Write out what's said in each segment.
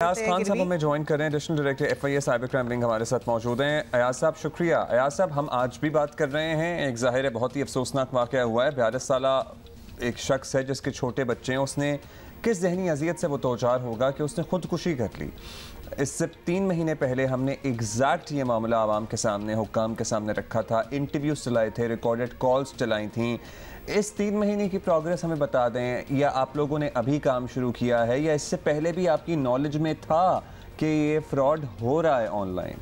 अयाज खान साहब हमें ज्वाइन कर रहे हैं, additional director FIA cyber crime wing हमारे साथ मौजूद हैं। अयाज साहब शुक्रिया। अयाज साहब, हम आज भी बात कर रहे हैं, एक ज़ाहिर है बहुत ही अफसोसनाक वाक़या हुआ है। 42 साला एक शख्स है जिसके छोटे बच्चे हैं, उसने किस जहनी अजियत से वो तोचार होगा कि उसने खुदकुशी कर ली। इससे 3 महीने पहले हमने एग्जैक्ट ये मामला आवाम के सामने, हुक्काम के सामने रखा था, इंटरव्यूज चलाए थे, रिकॉर्डेड कॉल्स चलाई थी। इस 3 महीने की प्रोग्रेस हमें बता दें, या आप लोगों ने अभी काम शुरू किया है या इससे पहले भी आपकी नॉलेज में था कि ये फ्रॉड हो रहा है ऑनलाइन?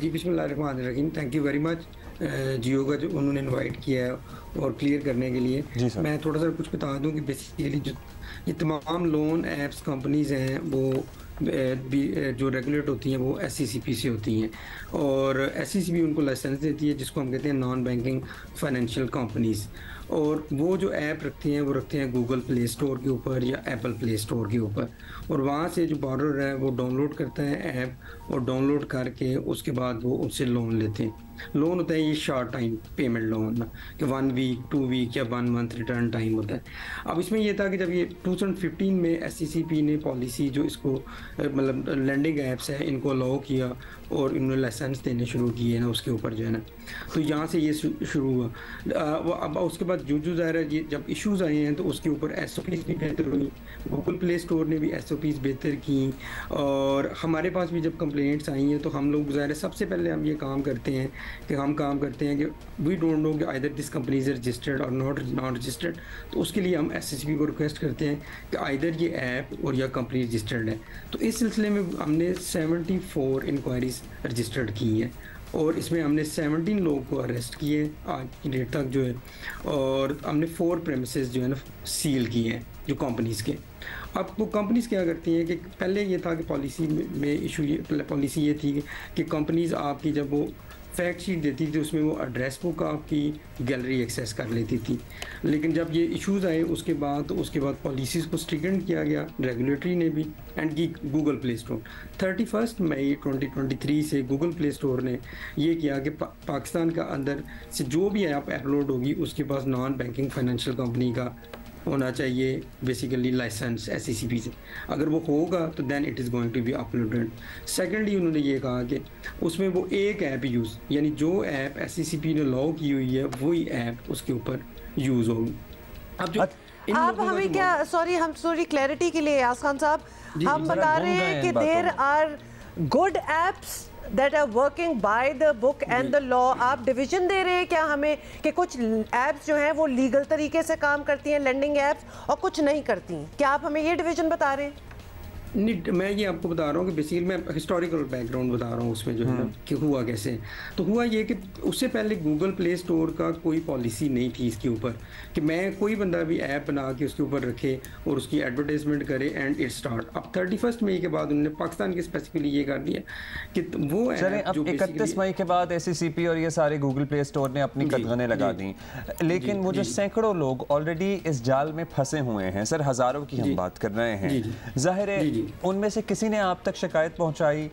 जी बिस्मिल्लाहिर्रहमानिर्रहीम, थैंक यू वेरी मच जियो का जो उन्होंने इनवाइट किया है और क्लियर करने के लिए। मैं थोड़ा सा कुछ बता दूं कि बेसिकली जो ये तमाम लोन ऐप्स कंपनीज हैं वो जो रेगुलेट होती हैं वो SCCP से होती हैं, और SCCP उनको लाइसेंस देती है जिसको हम कहते हैं नॉन बैंकिंग फाइनेंशियल कंपनीज। और वो जो ऐप रखती हैं वो रखते हैं गूगल प्ले स्टोर के ऊपर या एप्पल प्ले स्टोर के ऊपर, और वहाँ से जो बॉर्डर है वो डाउनलोड करता है ऐप, और डाउनलोड करके उसके बाद वो उनसे लोन लेते हैं। लोन होता है ये शॉर्ट टाइम पेमेंट लोन, कि 1 वीक 2 वीक या 1 मंथ रिटर्न टाइम होता है। अब इसमें ये था कि जब ये 2015 में SCCP ने पॉलिसी जो इसको मतलब लैंडिंग ऐप्स है इनको अलाउ किया और इन्होंने लाइसेंस देने शुरू किए ना उसके ऊपर जो है ना, तो यहाँ से ये शुरू हुआ। अब उसके बाद जो ज़ाहिर है ये जब इश्यूज़ आए हैं तो उसके ऊपर SOPs भी बेहतर हुई, गूगल प्ले स्टोर ने भी SOPs बेहतर की, और हमारे पास भी जब कंप्लेंट्स आई हैं तो हम लोग ज़ाहिर है सबसे पहले हम ये काम करते हैं कि वी डोंट नो कि either this company is registered और नॉट रजिस्टर्ड। तो उसके लिए हम SCCP को रिक्वेस्ट करते हैं कि आइदर ये ऐप और या कंपनी रजिस्टर्ड है। तो इस सिलसिले में हमने 74 इंक्वायरीज रजिस्टर्ड की हैं, और इसमें हमने 17 लोगों को अरेस्ट किए आज की डेट तक जो है, और हमने 4 प्रेमिसेस जो है ना सील किए हैं जो कंपनीज़ के। अब वो कंपनीज़ क्या करती हैं कि पहले ये था कि पॉलिसी में इशू पॉलिसी ये थी कि कंपनीज़ आपकी जब वो फैक्ट शीट देती थी उसमें वो एड्रेस बुक आपकी गैलरी एक्सेस कर लेती थी, लेकिन जब ये इश्यूज़ आए उसके बाद पॉलिसीज़ को स्ट्रिक्न किया गया रेगुलेटरी ने भी, एंड की गूगल प्ले स्टोर 31 मई 2023 से गूगल प्ले स्टोर ने ये किया कि पाकिस्तान का अंदर से जो भी ऐप अपलोड होगी उसके पास नॉन बैंकिंग फाइनेंशियल कंपनी का होना चाहिए बेसिकली लाइसेंस SCCP से। अगर वो होगा तो then it is going to be uploaded. Secondly उन्होंने ये कहा कि उसमें वो एक ऐप यूज़, यानी जो ऐप SCCP ने अलाउ की हुई है वही ऐप उसके ऊपर यूज़ होगी। अब जो आप हमें क्या सॉरी क्लैरिटी के लिए अयाज खान साहब, हम बता रहे हैं कि there are good apps that are working by the book and the law। आप डिवीजन दे रहे हैं क्या हमें कि कुछ एप्स जो हैं वो लीगल तरीके से काम करती हैं लेंडिंग एप्स और कुछ नहीं करती, क्या आप हमें ये डिवीजन बता रहे हैं? नहीं, मैं ये आपको बता रहा हूँ कि बेसिकली मैं हिस्टोरिकल बैकग्राउंड बता रहा हूँ उसमें जो है ना कि हुआ कैसे। तो हुआ ये कि उससे पहले गूगल प्ले स्टोर का कोई पॉलिसी नहीं थी इसके ऊपर कि मैं कोई बंदा भी ऐप बना के उसके ऊपर रखे और उसकी एडवर्टाइजमेंट करे एंड इट स्टार्ट। अब 31 मई के बाद उन्होंने पाकिस्तान के स्पेसिफिकली ये कर दिया कि वो अब 31 मई के बाद SCCP और ये सारे गूगल प्ले स्टोर ने अपनी कदगने लगा दी, लेकिन वो जो सैकड़ों लोग ऑलरेडी इस जाल में फंसे हुए हैं, सर हज़ारों की हम बात कर रहे हैं, जाहिर है उनमें से किसी ने आप तक शिकायत पहुंचाई,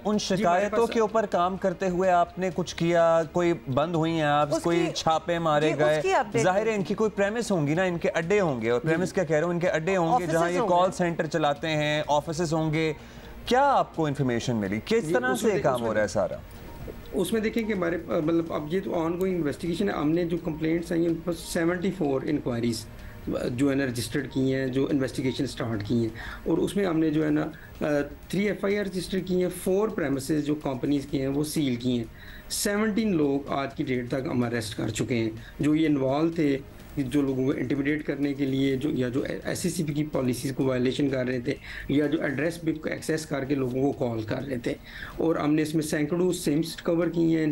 उन शिकायतों के ऊपर काम करते हुए आपने कुछ किया, कोई बंद हुई हैं आप, कोई छापे मारे गए, जाहिर है इनकी कोई प्रेमिस होंगी ना, इनके अड्डे होंगे, और प्रेमिस क्या कह रहे हो, इनके अड्डे होंगे जहां ये कॉल सेंटर चलाते हैं, ऑफिसेस होंगे। क्या आपको इन्फॉर्मेशन मिली, किस तरह से काम हो रहा है सारा? उसमें देखें कि हमारे मतलब अब ये तो ऑनगोइंग इन्वेस्टिगेशन है, हमने जो कंप्लेंट्स आई हैं उन पर 74 इंक्वायरीज जो है ना रजिस्टर्ड की हैं, जो इन्वेस्टिगेशन स्टार्ट की हैं, और उसमें हमने जो है ना 3 FIR रजिस्टर की हैं, 4 प्रेमिसेस जो कंपनीज़ की हैं वो सील की हैं। 17 लोग आज की डेट तक हम अरेस्ट कर चुके हैं जो ये इन्वॉल्व थे, जो लोगों को इंटिमिडेट करने के लिए जो SCCP की पॉलिसीज़ को वायलेशन कर रहे थे, या जो एड्रेस बुक को एक्सेस करके लोगों को कॉल कर रहे थे। और हमने इसमें सैकड़ों सिम्स कवर की हैं,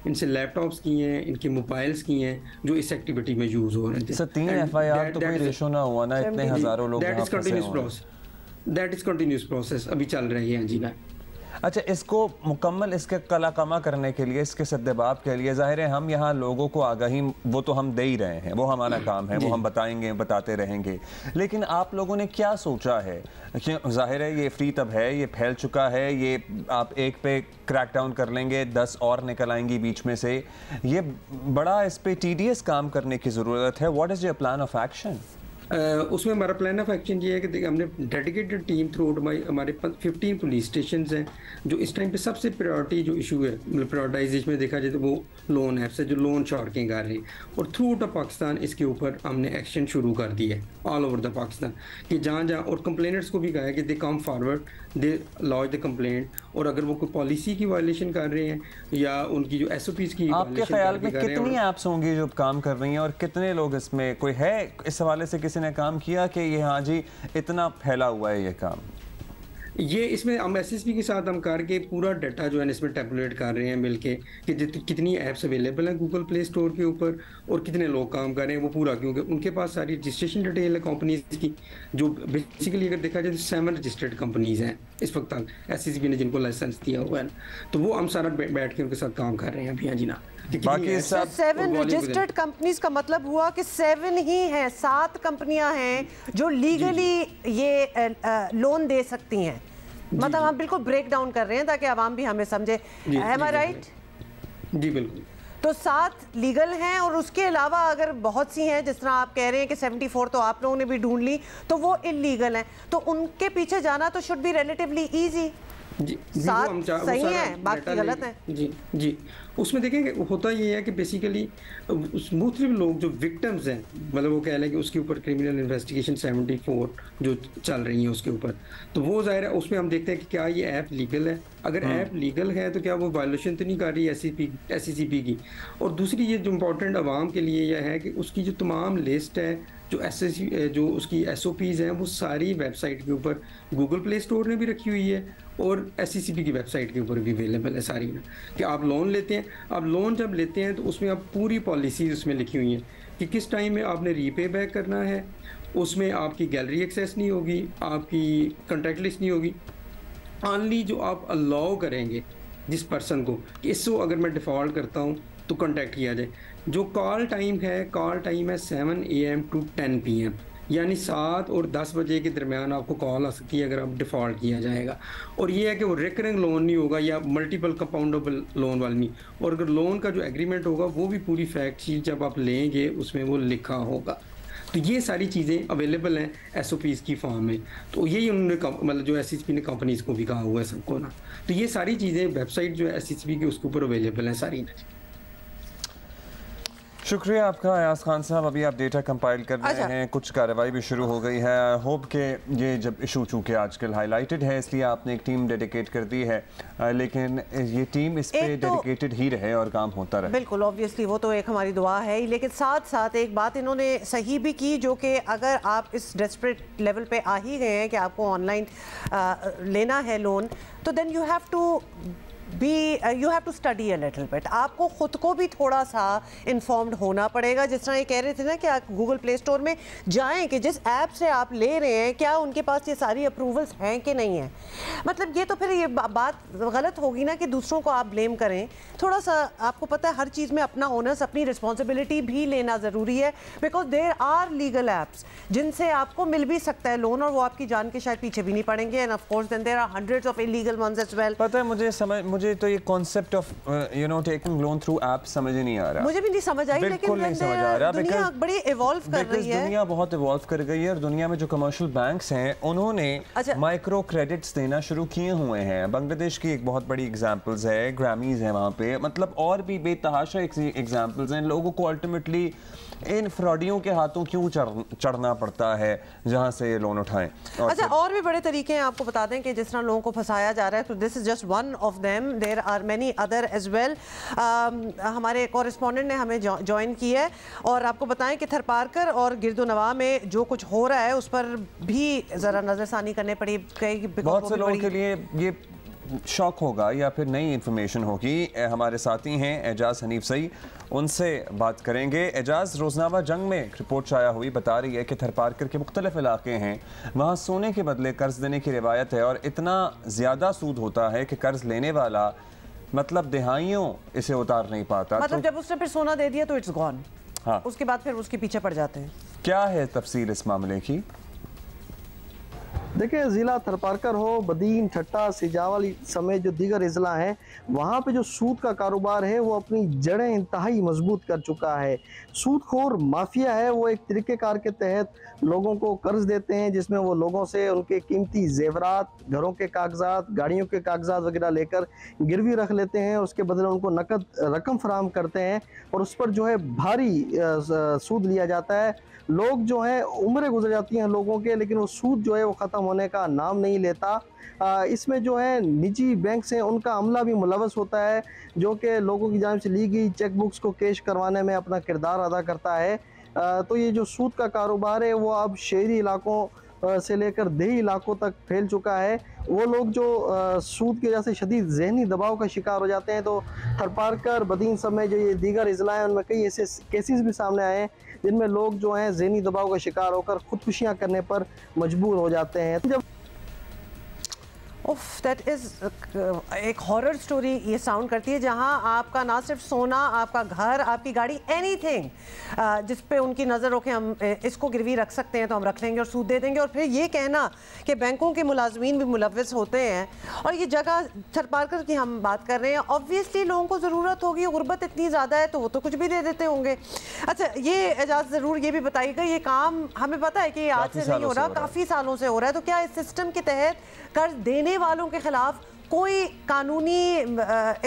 इनसे लैपटॉप्स की हैं, इनके मोबाइल्स की हैं जो इस एक्टिविटी में यूज़ हो रहे थे। सर 3 FIR तो कोई रेशो ना हुआ ना, इतने हज़ारों लोग दैट इज़ कंटिन्यूस प्रोसेस अभी चल रही है जी ना। अच्छा, इसको मुकम्मल इसके कलाकमा करने के लिए, इसके सद्देबाब के लिए, ज़ाहिर है हम यहाँ लोगों को आगाही वो तो हम दे ही रहे हैं, वो हमारा काम है, वो हम बताएंगे, बताते रहेंगे, लेकिन आप लोगों ने क्या सोचा है कि ज़ाहिर है ये फ्री तब है, ये फैल चुका है, ये आप एक पे क्रैक डाउन कर लेंगे 10 और निकल आएंगी बीच में से, ये बड़ा इस पर TDS काम करने की ज़रूरत है। What is your plan of action? उसमें हमारा प्लान ऑफ एक्शन ये है कि देखिए हमने डेडिकेटेड टीम थ्रू हमारे 15 पुलिस स्टेशन हैं जो इस टाइम पे सबसे प्रायोरिटी जो इशू है, मतलब प्रायोरिटाइजेशन में देखा जाए तो वो लोन ऐप्स है जो लोन शार्किंग कर रही है, और थ्रू आउट पाकिस्तान इसके ऊपर हमने एक्शन शुरू कर दिया है ऑल ओवर द पाकिस्तान कि जहाँ जहाँ, और कंप्लेनेंट्स को भी कहा है कि they come forward, they launch the complaint, और अगर वो कोई पॉलिसी की वायलेशन कर रहे हैं या उनकी जो SOPs की आपके ख्याल में कितनी ऐप्स होंगी जो काम कर रही हैं और कितने लोग इसमें, कोई है इस हवाले से किसी ने काम किया कि ये हाँ जी इतना फैला हुआ है ये काम? ये इसमें हम SSP के साथ हम करके पूरा डाटा जो है इसमें टेबुलेट कर रहे हैं मिलके कि कितनी ऐप्स अवेलेबल हैं गूगल प्ले स्टोर के ऊपर और कितने लोग काम कर रहे हैं वो पूरा, क्योंकि उनके पास सारी रजिस्ट्रेशन डिटेल है कंपनीज की, जो बेसिकली अगर देखा जाए तो 7 रजिस्टर्ड कंपनीज हैं इस वक्त तक SSP ने जिनको लाइसेंस दिया हुआ है, तो वो हम सारा बैठ के उनके साथ काम कर रहे हैं अभी। हाँ जी ना, बाकी 7 रजिस्टर्ड कंपनीज का मतलब हुआ कि 7 ही हैं, 7 कंपनियां हैं जो लीगली ये लोन दे सकती हैं। मतलब हम बिल्कुल ब्रेक डाउन कर रहे हैं ताकि आवाम भी हमें समझे। एम आई राइट? जी बिल्कुल। तो 7 लीगल हैं और उसके अलावा अगर बहुत सी हैं जिस तरह आप कह रहे हैं कि 74 तो आप लोगों ने भी ढूंढ ली, तो वो इलीगल हैं, तो उनके पीछे जाना तो शुड बी रिलेटिवली ईजी। जी, 7 सही है, बाकी गलत है। जी जी, उसमें देखेंगे होता ये है कि बेसिकली मुख्तलिफ लोग जो विक्टिम्स हैं, मतलब वो कह लें कि उसके ऊपर क्रिमिनल इन्वेस्टिगेशन 74 जो चल रही है उसके ऊपर, तो वो जाहिर है उसमें हम देखते हैं कि क्या ये ऐप लीगल है, अगर ऐप लीगल है तो क्या वो वायलेशन तो नहीं कर रही SCCP की, और दूसरी ये जो इम्पोर्टेंट आवाम के लिए यह है कि उसकी जो तमाम लिस्ट है जो उसकी SOPs हैं वो सारी वेबसाइट के ऊपर गूगल प्ले स्टोर ने भी रखी हुई है और SCCP की वेबसाइट के ऊपर भी अवेलेबल है सारी में, कि आप लोन लेते हैं, आप लोन जब लेते हैं तो उसमें आप पूरी पॉलिसीज उसमें लिखी हुई हैं कि किस टाइम में आपने रीपे बैक करना है, उसमें आपकी गैलरी एक्सेस नहीं होगी, आपकी कॉन्टैक्ट लिस्ट नहीं होगी, ऑनली जो आप अलाउ करेंगे जिस पर्सन को कि इसको अगर मैं डिफ़ॉल्ट करता हूँ तो कॉन्टैक्ट किया जाए। जो कॉल टाइम है 7 AM to 10 PM, यानी 7 और 10 बजे के दरमियान आपको कॉल आ सकती है अगर आप डिफ़ॉल्ट किया जाएगा, और ये है कि वो रिकरिंग लोन नहीं होगा या मल्टीपल कंपाउंडेबल लोन वाली नहीं, और अगर लोन का जो एग्रीमेंट होगा वो भी पूरी फैक्ट शीट जब आप लेंगे उसमें वो लिखा होगा। तो ये सारी चीज़ें अवेलेबल हैं SOPs की फॉर्म में, तो यही उन्होंने मतलब जो SCCP ने कंपनीज़ को भी कहा हुआ है सबको ना, तो ये सारी चीज़ें वेबसाइट जो है SCCP की उसके ऊपर अवेलेबल हैं सारी। शुक्रिया आपका अयाज खान साहब। अभी आप डेटा कंपाइल कर रहे हैं, कुछ कार्रवाई भी शुरू हो गई है। होप के ये जब इशू चूँकि आजकल हाईलाइटेड है इसलिए आपने एक टीम डेडिकेट कर दी है, लेकिन ये टीम इस पे डेडिकेटेड ही रहे और काम होता रहे। बिल्कुल, ऑब्वियसली वो तो एक हमारी दुआ है ही, लेकिन साथ साथ एक बात इन्होंने सही भी की, जो कि अगर आप इस डेस्परेट लेवल पे आ ही गए हैं कि आपको ऑनलाइन लेना है लोन, तो then you have to study a little bit. आपको खुद को भी थोड़ा सा इन्फॉर्म्ड होना पड़ेगा। जिस तरह ये कह रहे थे ना कि आप गूगल प्ले स्टोर में जाएं कि जिस ऐप से आप ले रहे हैं क्या उनके पास ये सारी अप्रूवल्स हैं कि नहीं है। मतलब ये तो फिर ये बात गलत होगी ना कि दूसरों को आप ब्लेम करें। थोड़ा सा आपको पता है हर चीज़ में अपना ओनर्स, अपनी रिस्पॉन्सिबिलिटी भी लेना ज़रूरी है, because there are legal apps जिनसे आपको मिल भी सकता है लोन और वो आपकी जान के शायद पीछे भी नहीं पड़ेंगे, and of course then there are hundreds of illegal ones as well. पता है मुझे तो ये concept of taking loan through app समझ ही नहीं आ रहा। मुझे भी नहीं समझ आई, लेकिन नहीं समझ आ रहा, दुनिया बड़ी इवॉल्व कर रही है। दुनिया बहुत इवॉल्व कर गई है और दुनिया में जो कमर्शियल बैंक्स हैं उन्होंने माइक्रो क्रेडिट्स देना शुरू किए हुए हैं। बांग्लादेश की एक बहुत बड़ी एग्जांपल्स है, ग्रामीज है वहाँ पे, मतलब और भी बेतहाशा एग्जांपल्स हैं। लोगों को अल्टीमेटली इन फ्रॉडियों के हाथों क्यों चढ़ना पड़ता है जहाँ से ये लोन उठाएं। अच्छा, और भी बड़े तरीके हैं, आपको बता दें कि जिस तरह लोगों को फंसाया जा रहा है, तो this is just one of them, there are many other as well. हमारे कॉरेस्पॉन्डेंट ने हमें ज्वाइन किया है और आपको बताएं कि थरपारकर और गिरदोनवा में जो कुछ हो रहा है उस पर भी ज़रा नज़रसानी करने पड़ी। बहुत से लोगों के लिए ये शौक होगा या फिर नई इन्फॉर्मेशन होगी। हमारे साथी हैं एजाज हनीफ सई, उनसे बात करेंगे। एजाज, रोजनामा जंग में एक रिपोर्ट शाया हुई बता रही है कि थरपारकर के मुख्तलिफ इलाके हैं, वहाँ सोने के बदले कर्ज देने की रिवायत है और इतना ज़्यादा सूद होता है कि कर्ज लेने वाला मतलब दिहाइयों इसे उतार नहीं पाता। मतलब जब उसने फिर सोना दे दिया तो इट्स गॉन। हाँ, उसके बाद फिर उसके पीछे पड़ जाते हैं। क्या है तफसील इस मामले की? देखिए, ज़िला थरपारकर हो, बदीन, ठट्टा, सिजावल समेत जो दीगर अजला हैं, वहाँ पे जो सूद का कारोबार है वो अपनी जड़ें इंतहाई मजबूत कर चुका है। सूदखोर माफिया है, वो एक तरीक़ेकार के तहत लोगों को कर्ज देते हैं, जिसमें वो लोगों से उनके कीमती जेवरात, घरों के कागजात, गाड़ियों के कागजात वगैरह लेकर गिरवी रख लेते हैं। उसके बदले उनको नकद रकम फराहम करते हैं और उस पर जो है भारी सूद लिया जाता है। लोग जो हैं, उम्रें गुजर जाती हैं लोगों के, लेकिन वो सूद जो है वो ख़त्म होने का नाम नहीं लेता। इसमें जो है निजी बैंक से उनका अमला भी मुलवस होता है, जो कि लोगों की जानिब से ली गई चेक बुक्स को कैश करवाने में अपना किरदार अदा करता है। तो ये जो सूद का कारोबार है वो अब शहरी इलाकों से लेकर देही इलाकों तक फैल चुका है। वो लोग जो सूद की वजह से शदीद जहनी दबाव का शिकार हो जाते हैं, तो थरपारकर, बदीन समेत जो ये दीगर अजला हैं, उनमें कई ऐसे केसेस भी सामने आए हैं जिनमें लोग जो हैं जहनी दबाव का शिकार होकर खुदकुशियाँ करने पर मजबूर हो जाते हैं। जब दैट इज़ एक हॉरर स्टोरी ये साउंड करती है, जहां आपका ना सिर्फ सोना, आपका घर, आपकी गाड़ी, एनीथिंग जिस पे उनकी नज़र रखें, हम इसको गिरवी रख सकते हैं तो हम रख लेंगे और सूद दे देंगे। और फिर ये कहना कि बैंकों के मुलाजमीन भी मुलव्वस होते हैं। और ये जगह थरपारकर की हम बात कर रहे हैं, ऑब्वियसली लोगों को ज़रूरत होगी, गुर्बत इतनी ज़्यादा है तो वो तो कुछ भी दे देते होंगे। अच्छा, ये एजाज़ ज़रूर ये भी बताइएगा, ये काम हमें पता है कि ये आज से नहीं हो रहा, काफ़ी सालों से हो रहा है, तो क्या इस सिस्टम के तहत कर्ज देने वालों के खिलाफ कोई कानूनी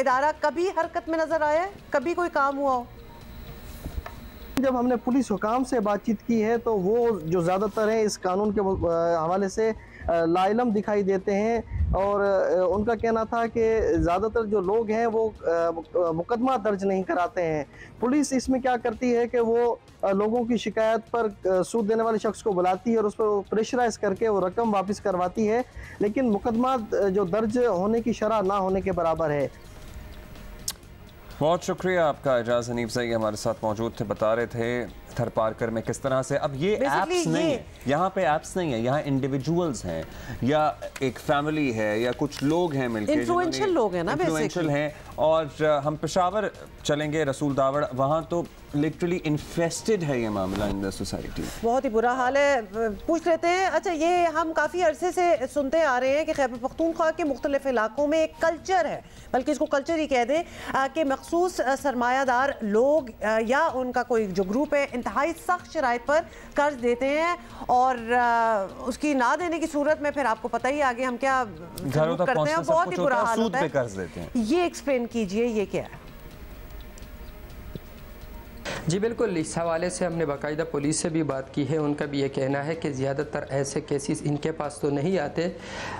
इदारा कभी हरकत में नजर आया है, कभी कोई काम हुआ हो? जब हमने पुलिस हुकाम से बातचीत की है तो वो जो ज़्यादातर है इस कानून के हवाले से लाइलम दिखाई देते हैं और उनका कहना था कि ज़्यादातर जो लोग हैं वो मुकदमा दर्ज नहीं कराते हैं। पुलिस इसमें क्या करती है कि वो लोगों की शिकायत पर सूद देने वाले शख्स को बुलाती है और उस पर प्रेशराइज करके वो रकम वापस करवाती है, लेकिन मुकदमा जो दर्ज होने की शरह ना होने के बराबर है। बहुत शुक्रिया आपका, एजाज हनीफ सही हमारे साथ मौजूद थे, बता रहे थे थरपारकर में किस तरह से अब ये ऐप्स नहीं है, यहाँ पे ऐप्स नहीं है, यहाँ इंडिविजुअल्स हैं या एक फैमिली है या कुछ लोग हैं मिलकर, इन्फ्लुएंशियल लोग हैं ना, इन्फ्लुएंशियल हैं। और हम पेशावर चलेंगे, रसूल दावड़, वहाँ तो लिटरली इन्फेस्टेड है ये मामला इन द सोसाइटी, बहुत ही बुरा हाल है। पूछ लेते हैं, अच्छा ये हम काफ़ी अरसे से सुनते आ रहे हैं कि खैबर पख्तूनख्वा के मुख्तलिफ इलाकों में एक कल्चर है, बल्कि इसको कल्चर ही कह दें, कि मखसूस सरमायादार लोग या उनका कोई जो ग्रुप है इंतहाई सख्त शराइत पर कर्ज देते हैं और उसकी ना देने की सूरत में फिर आपको पता ही आगे हम क्या करते हैं, बहुत ही बुरा हाल होता है। ये एक्सप्लेन कीजिए, ये क्या है? जी बिल्कुल, इस हवाले से हमने बाकायदा पुलिस से भी बात की है। उनका भी ये कहना है कि ज़्यादातर ऐसे केसेस इनके पास तो नहीं आते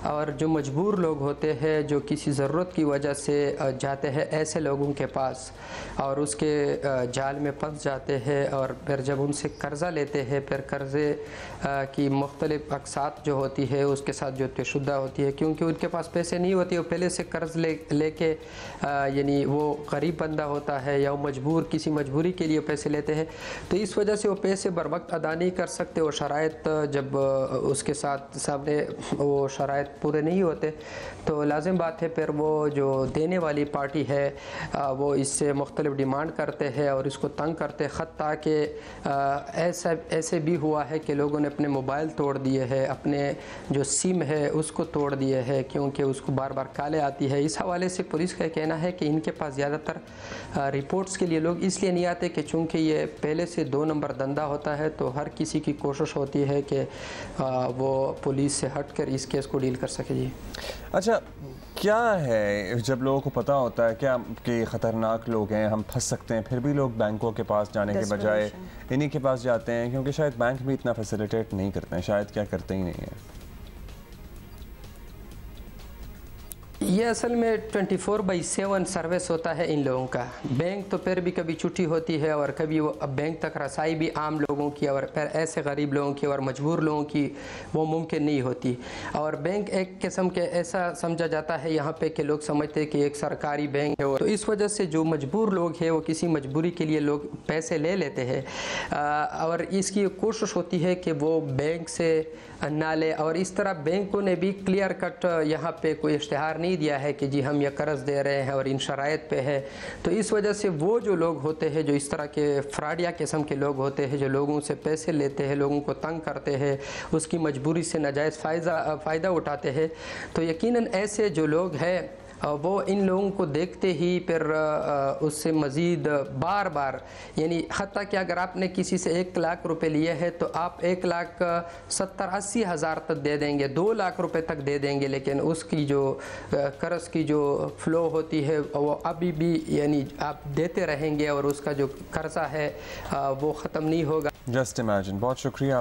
और जो मजबूर लोग होते हैं, जो किसी ज़रूरत की वजह से जाते हैं ऐसे लोगों के पास और उसके जाल में फंस जाते हैं और फिर जब उनसे कर्ज़ा लेते हैं, फिर कर्ज़े की मुख्तलिफ अक़सात जो होती है उसके साथ जो तयशुदा होती है, क्योंकि उनके पास पैसे नहीं होते, वो पहले से कर्ज़ लेके यानी वो गरीब बंदा होता है या वो मजबूर, किसी मजबूरी के लिए पैसे लेते हैं, तो इस वजह से वो पैसे बर वक्त अदा नहीं कर सकते। और शराइत जब उसके साथ सामने वो शराइत पूरे नहीं होते तो लाजिम बात है फिर वो जो देने वाली पार्टी है वो इससे मुख्तलिफ डिमांड करते हैं और इसको तंग करते हैं। हत्ता कि ऐसे भी हुआ है कि लोगों ने अपने मोबाइल तोड़ दिए हैं, अपने जो सिम है उसको तोड़ दिए हैं क्योंकि उसको बार बार काले आती है। इस हवाले से पुलिस का कहना है कि इनके पास ज़्यादातर रिपोर्ट्स के लिए लोग इसलिए नहीं आते कि चूँकि ये पहले से 2 नंबर धंधा होता है, तो हर किसी की कोशिश होती है कि वो पुलिस से हटकर इस केस को डील कर सके। जी अच्छा, क्या है जब लोगों को पता होता है क्या कि ख़तरनाक लोग हैं, हम फंस सकते हैं, फिर भी लोग बैंकों के पास जाने के बजाय इन्हीं के पास जाते हैं, क्योंकि शायद बैंक भी इतना फैसिलिटेट नहीं करते हैं, शायद क्या करते ही नहीं हैं। ये असल में 24/7 सर्विस होता है इन लोगों का। बैंक तो फिर भी कभी छुट्टी होती है और कभी वो बैंक तक रसाई भी आम लोगों की और फिर ऐसे गरीब लोगों की और मजबूर लोगों की वो मुमकिन नहीं होती। और बैंक एक किस्म के ऐसा समझा जाता है यहाँ पे कि लोग समझते हैं कि एक सरकारी बैंक है, तो इस वजह से जो मजबूर लोग हैं वो किसी मजबूरी के लिए लोग पैसे ले लेते हैं और इसकी कोशिश होती है कि वो बैंक से ना ले। और इस तरह बैंकों ने भी क्लियर कट यहाँ पे कोई इश्तिहार नहीं दिया है कि जी हम ये कर्ज दे रहे हैं और इन शराइत पे है। तो इस वजह से वो जो लोग होते हैं जो इस तरह के फ्रॉडिया किस्म के लोग होते हैं, जो लोगों से पैसे लेते हैं, लोगों को तंग करते हैं, उसकी मजबूरी से नाजायज़ फ़ायदा उठाते हैं, तो यकीनन ऐसे जो लोग हैं वो इन लोगों को देखते ही फिर उससे मज़ीद बार बार, यानी हत्ता कि अगर आपने किसी से 1 लाख रुपए लिए हैं तो आप 1,70,80,000 तक दे देंगे, 2 लाख रुपए तक दे देंगे, लेकिन उसकी जो कर्ज की जो फ़्लो होती है वो अभी भी यानी आप देते रहेंगे और उसका जो कर्जा है वो ख़त्म नहीं होगा। Just imagine. बहुत शुक्रिया।